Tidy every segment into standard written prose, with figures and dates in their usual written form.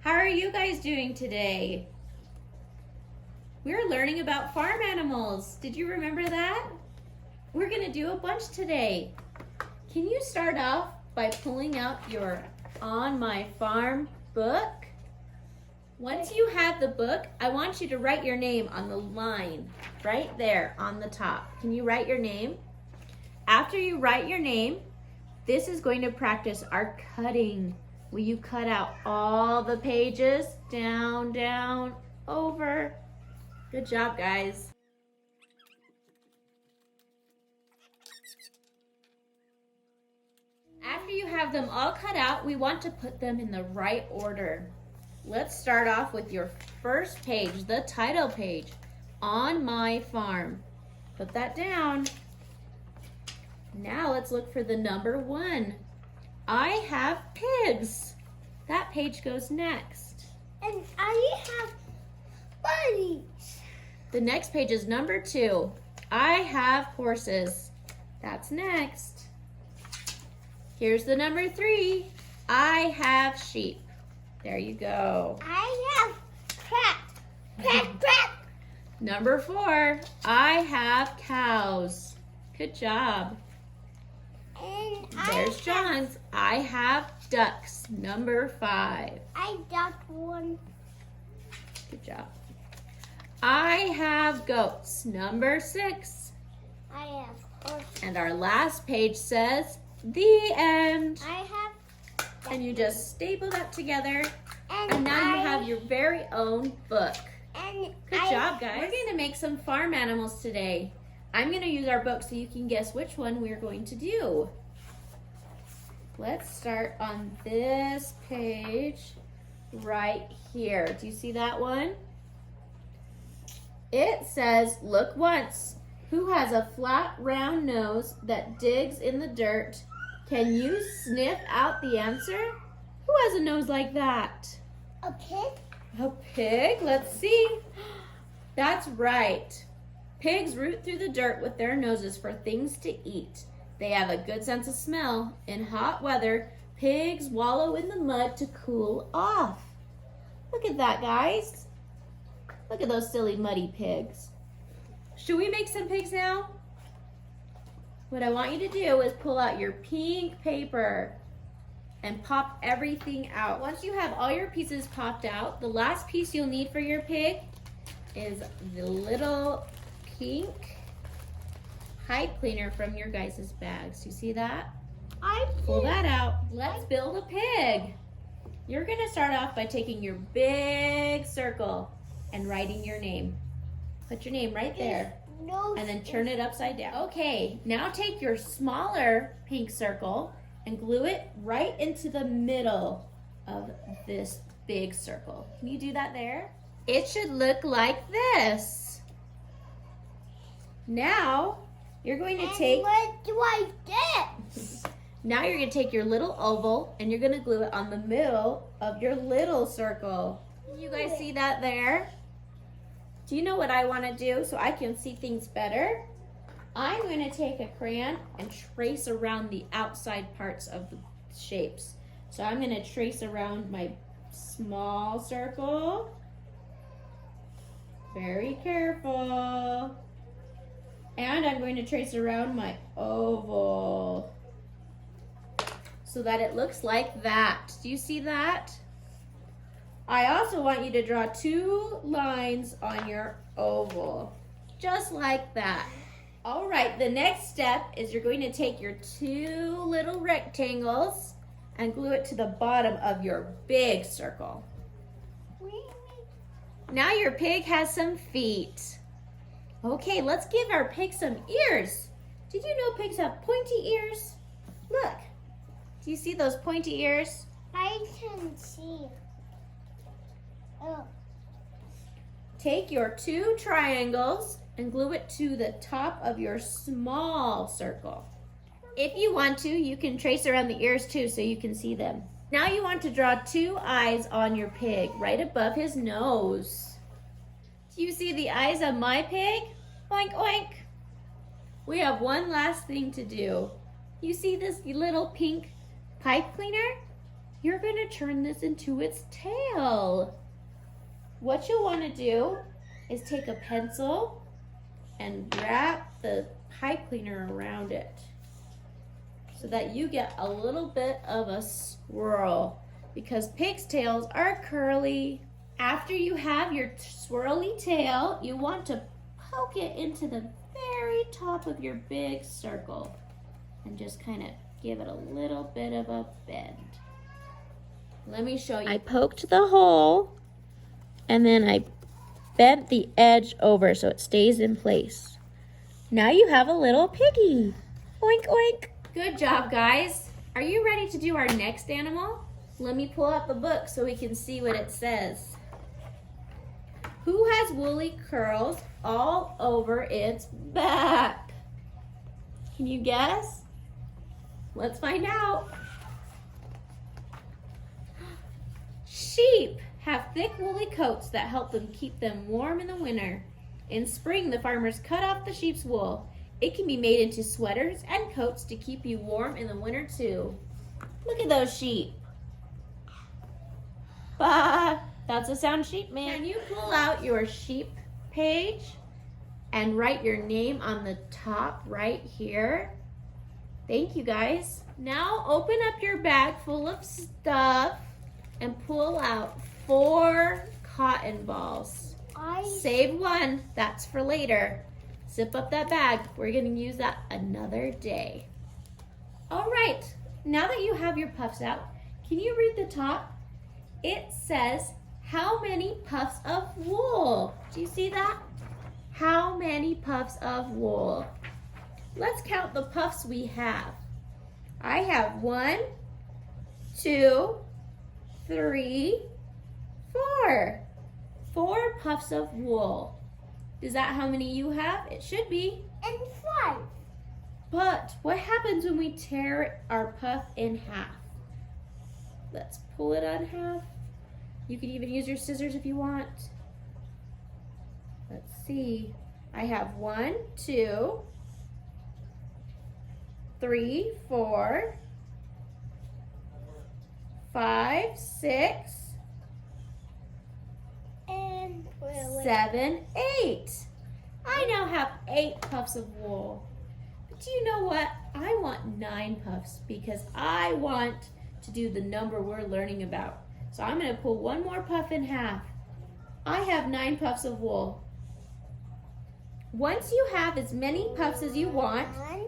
How are you guys doing today? We're learning about farm animals. Did you remember that? We're gonna do a bunch today. Can you start off by pulling out your On My Farm book? Once you have the book, I want you to write your name on the line right there on the top. Can you write your name? After you write your name, this is going to practice our cutting. Will you cut out all the pages? Down, down, over. Good job, guys. After you have them all cut out, we want to put them in the right order. Let's start off with your first page, the title page, On My Farm. Put that down. Now let's look for the number 1. I have pigs. That page goes next. And I have bunnies. The next page is number 2. I have horses. That's next. Here's the number 3. I have sheep. There you go. I have crap. Number 4. I have cows. Good job. And There's John's. I have ducks. Number 5. I got one. Good job. I have goats. Number 6. I have horse. And our last page says, the end. I have. And you just staple that together. And And now you have your very own book. And Good job, guys. We're going to make some farm animals today. I'm going to use our book so you can guess which one we're going to do. Let's start on this page right here. Do you see that one? It says, look once. Who has a flat, round nose that digs in the dirt? Can you sniff out the answer? Who has a nose like that? A pig. A pig? Let's see. That's right. Pigs root through the dirt with their noses for things to eat. They have a good sense of smell. In hot weather, pigs wallow in the mud to cool off. Look at that, guys. Look at those silly muddy pigs. Should we make some pigs now? What I want you to do is pull out your pink paper and pop everything out. Once you have all your pieces popped out, the last piece you'll need for your pig is the little pink pipe cleaner from your guys' bags. You see that? Pull that out. Let's build a pig. You're gonna start off by taking your big circle and writing your name. Put your name right there. No. And then turn it upside down. Okay, now take your smaller pink circle and glue it right into the middle of this big circle. Can you do that there? It should look like this. Now, you're going to take... What do I get? Now you're going to take your little oval and you're going to glue it on the middle of your little circle. You guys see that there? Do you know what I want to do so I can see things better? I'm going to take a crayon and trace around the outside parts of the shapes. So I'm going to trace around my small circle. Very careful. And I'm going to trace around my oval so that it looks like that. Do you see that? I also want you to draw 2 lines on your oval, just like that. All right, the next step is you're going to take your 2 little rectangles and glue it to the bottom of your big circle. Now your pig has some feet. Okay, let's give our pig some ears. Did you know pigs have pointy ears? Look, do you see those pointy ears? I can see. Oh. Take your 2 triangles and glue it to the top of your small circle. If you want to, you can trace around the ears too so you can see them. Now you want to draw 2 eyes on your pig right above his nose. Do you see the eyes of my pig? Oink, oink. We have one last thing to do. You see this little pink pipe cleaner? You're going going to turn this into its tail. What you'll want to do is take a pencil and wrap the pipe cleaner around it so that you get a little bit of a swirl, because pigs' tails are curly. After you have your swirly tail, you want to poke it into the very top of your big circle and just kind of give it a little bit of a bend. Let me show you. I poked the hole and then I bent the edge over so it stays in place. Now you have a little piggy. Oink, oink. Good job, guys. Are you ready to do our next animal? Let me pull out the book so we can see what it says. Who has woolly curls all over its back? Can you guess? Let's find out. Sheep have thick woolly coats that help them keep them warm in the winter. In spring, the farmers cut off the sheep's wool. It can be made into sweaters and coats to keep you warm in the winter too. Look at those sheep. Bah, that's a sound sheep, man. Can you pull out your sheep page and write your name on the top right here? Thank you, guys. Now open up your bag full of stuff and pull out 4 cotton balls. Save one, that's for later. Zip up that bag. We're gonna use that another day. All right, now that you have your puffs out, can you read the top? It says, how many puffs of wool? Do you see that? How many puffs of wool? Let's count the puffs we have. I have 1, 2, 3, 4. 4 puffs of wool. Is that how many you have? It should be. And 5. But what happens when we tear our puff in half? Let's pull it on half. You can even use your scissors if you want. Let's see. I have 1, 2, 3, 4, 5, 6, And 7, 8. I now have 8 puffs of wool. But do you know what? I want 9 puffs because I want to do the number we're learning about. So I'm going to pull one more puff in half. I have 9 puffs of wool. Once you have as many puffs as you want,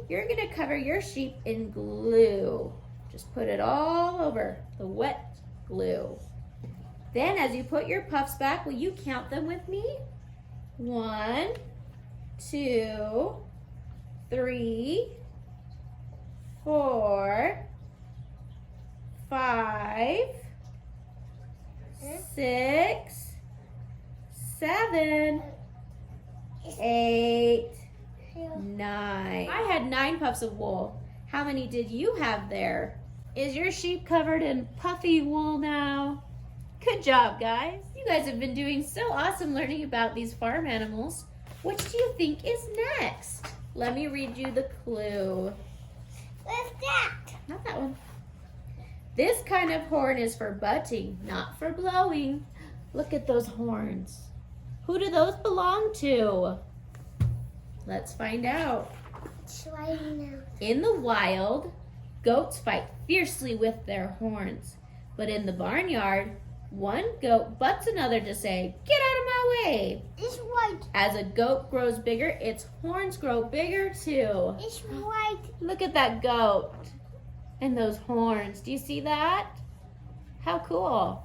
you're going to cover your sheep in glue. Just put it all over, the wet glue. Then as you put your puffs back, will you count them with me? 1, 2, 3, 4, 5, 6, 7, 8, 9. I had 9 puffs of wool. How many did you have there? Is your sheep covered in puffy wool now? Good job, guys. You guys have been doing so awesome learning about these farm animals. What do you think is next? Let me read you the clue. What's that? Not that one. This kind of horn is for butting, not for blowing. Look at those horns. Who do those belong to? Let's find out. Try now. In the wild, goats fight fiercely with their horns. But in the barnyard, one goat butts another to say, "Get out of my way." It's white. As a goat grows bigger, its horns grow bigger too. It's white. Look at that goat and those horns. Do you see that? How cool.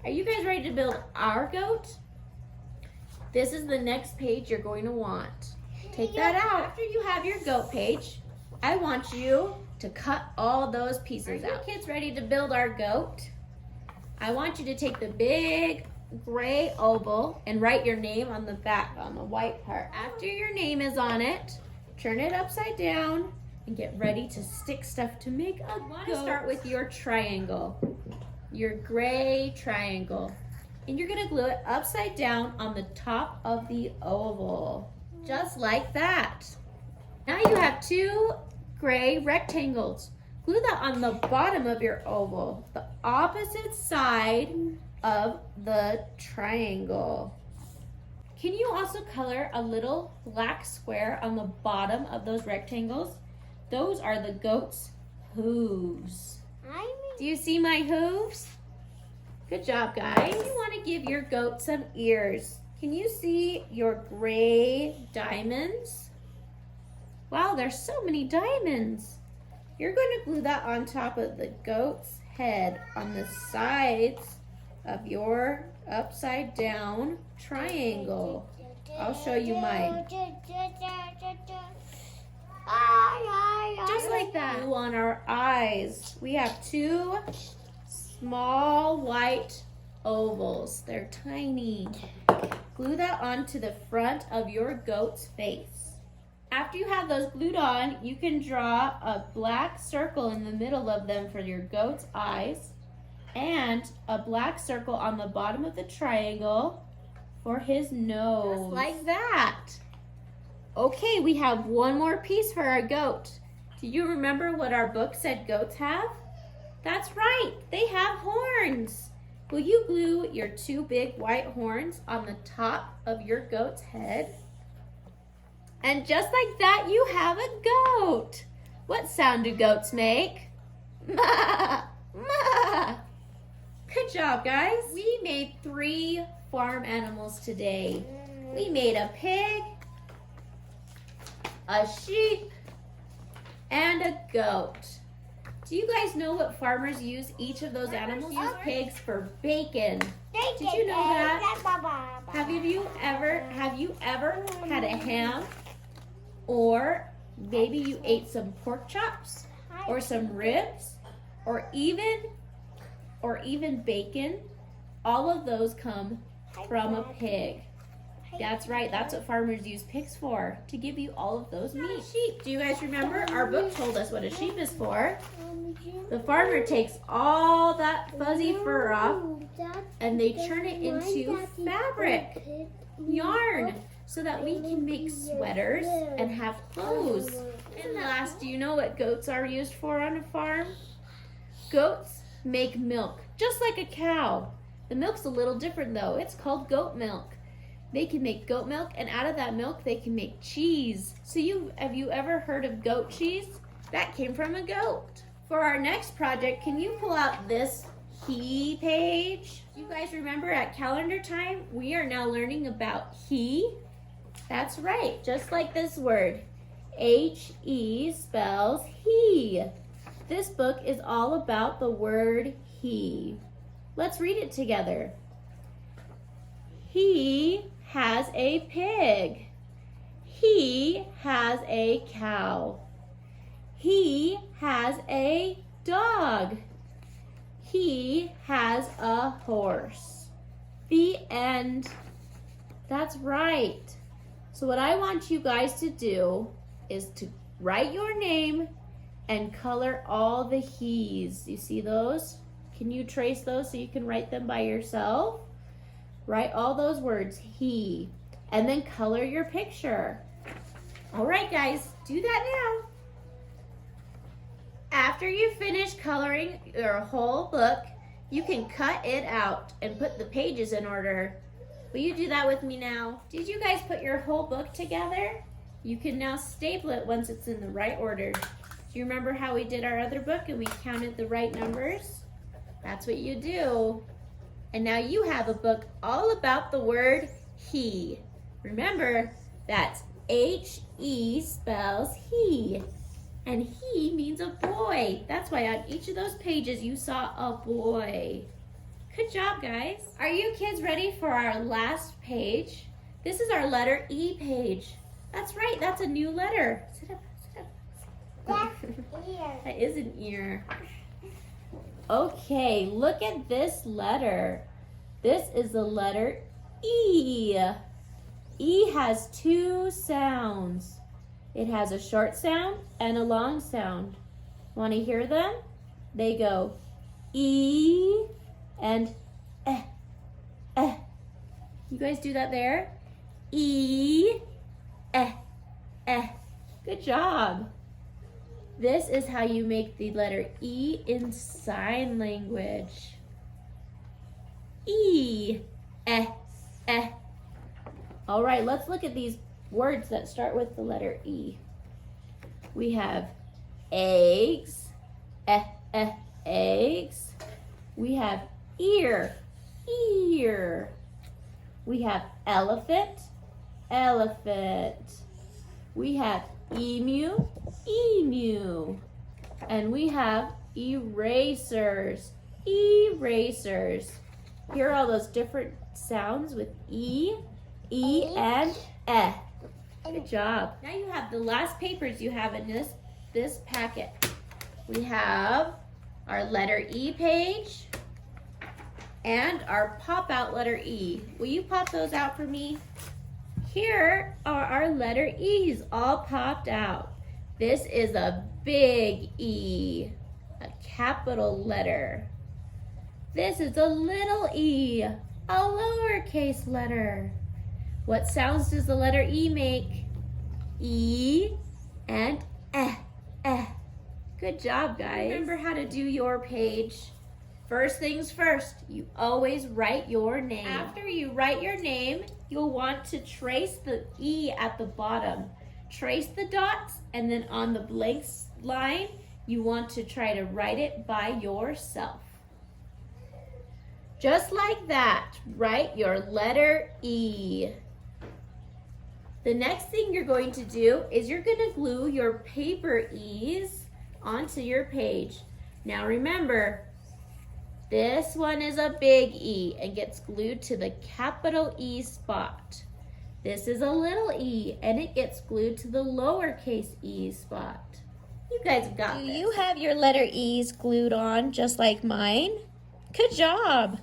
Are you guys ready to build our goat? This is the next page you're going to want. Take that out. After you have your goat page, I want you to cut all those pieces out. Are you kids ready to build our goat? I want you to take the big gray oval and write your name on the back, on the white part. After your name is on it, turn it upside down and get ready to stick stuff to make a goat. You want to start with your triangle, your gray triangle. And you're gonna glue it upside down on the top of the oval, just like that. Now you have 2 gray rectangles. Glue that on the bottom of your oval, the opposite side of the triangle. Can you also color a little black square on the bottom of those rectangles? Those are the goat's hooves. Do you see my hooves? Good job, guys. You want to give your goat some ears. Can you see your gray diamonds? Wow, there's so many diamonds. You're going to glue that on top of the goat's head on the sides of your upside down triangle. I'll show you mine. Just like that. Glue on our eyes. We have two small white ovals. They're tiny. Glue that onto the front of your goat's face. After you have those glued on, you can draw a black circle in the middle of them for your goat's eyes and a black circle on the bottom of the triangle for his nose. Just like that. Okay, we have one more piece for our goat. Do you remember what our book said goats have? That's right, they have horns. Will you glue your two big white horns on the top of your goat's head? And just like that, you have a goat. What sound do goats make? Ma, ma. Good job, guys. We made 3 farm animals today. We made a pig, a sheep, and a goat. Do you guys know what farmers use each of those animals? Use pigs for bacon. Did you know that? Have you ever had a ham? Or maybe you ate some pork chops or some ribs or even bacon. All of those come from a pig. That's right. That's what farmers use pigs for, to give you all of those meat. Sheep. Do you guys remember? Our book told us what a sheep is for. The farmer takes all that fuzzy fur off and they turn it into fabric, yarn, so that we can make sweaters and have clothes. And last, do you know what goats are used for on a farm? Goats make milk, just like a cow. The milk's a little different though. It's called goat milk. They can make goat milk, and out of that milk, they can make cheese. So have you ever heard of goat cheese? That came from a goat. For our next project, can you pull out this he page? You guys remember at calendar time, we are now learning about he. That's right, just like this word. H-E spells he. This book is all about the word he. Let's read it together. He has a pig. He has a cow. He has a dog. He has a horse. The end. That's right. So what I want you guys to do is to write your name and color all the he's. You see those? Can you trace those so you can write them by yourself? Write all those words, he, and then color your picture. All right, guys, do that now. After you finish coloring your whole book, you can cut it out and put the pages in order. Will you do that with me now? Did you guys put your whole book together? You can now staple it once it's in the right order. Do you remember how we did our other book and we counted the right numbers? That's what you do. And now you have a book all about the word he. Remember, that's H-E spells he. And he means a boy. That's why on each of those pages you saw a boy. Good job, guys. Are you kids ready for our last page? This is our letter E page. That's right, that's a new letter. Sit up, sit up. That's ear. That is an ear. Okay, look at this letter. This is the letter E. E has 2 sounds. It has a short sound and a long sound. Want to hear them? They go E and eh, eh. You guys do that there? E, eh, eh. Good job. This is how you make the letter E in sign language. E, eh, eh. All right, let's look at these words that start with the letter E. We have eggs, eggs. We have ear, ear. We have elephant, elephant. We have emu, emu. And we have erasers, erasers. Here are all those different sounds with E, and eh. Good job. Now you have the last papers you have in this packet. We have our letter E page and our pop out letter E. Will you pop those out for me? Here are our letter E's all popped out. This is a big E, a capital letter. This is a little e, a lowercase letter. What sounds does the letter E make? E and eh, eh. Good job, guys. Remember how to do your page. First things first, you always write your name. After you write your name, you'll want to trace the E at the bottom. Trace the dots, and then on the blank line, you want to try to write it by yourself. Just like that, write your letter E. The next thing you're going to do is you're going to glue your paper E's onto your page. Now remember, this one is a big E and gets glued to the capital E spot. This is a little e and it gets glued to the lowercase e spot. You guys got this. Do you have your letter E's glued on just like mine? Good job.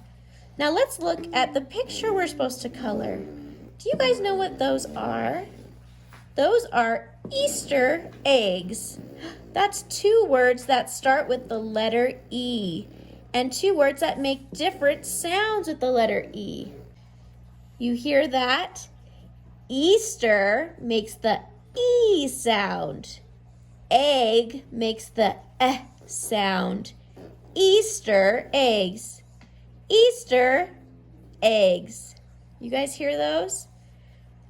Now let's look at the picture we're supposed to color. Do you guys know what those are? Those are Easter eggs. That's two words that start with the letter E and two words that make different sounds with the letter E. You hear that? Easter makes the E sound. Egg makes the eh sound. Easter eggs. Easter eggs. You guys hear those?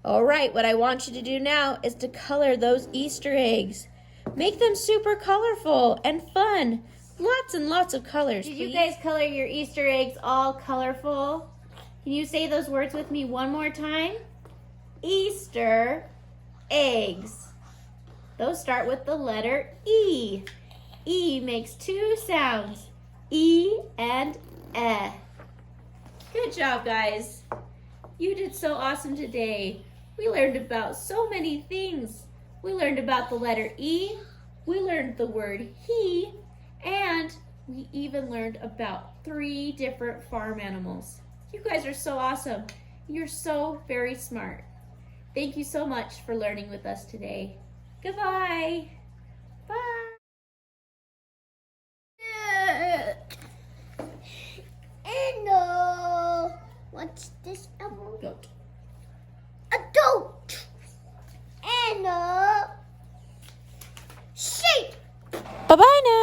All right, what I want you to do now is to color those Easter eggs. Make them super colorful and fun. Lots and lots of colors, please. Did you guys color your Easter eggs all colorful? Can you say those words with me one more time? Easter eggs. Those start with the letter E. E makes two sounds, E and eh. Good job, guys. You did so awesome today. We learned about so many things. We learned about the letter E, we learned the word he, and we even learned about 3 different farm animals. You guys are so awesome. You're so very smart. Thank you so much for learning with us today. Goodbye. Bye. And what's this? Goat. A goat. And sheep. Bye-bye now.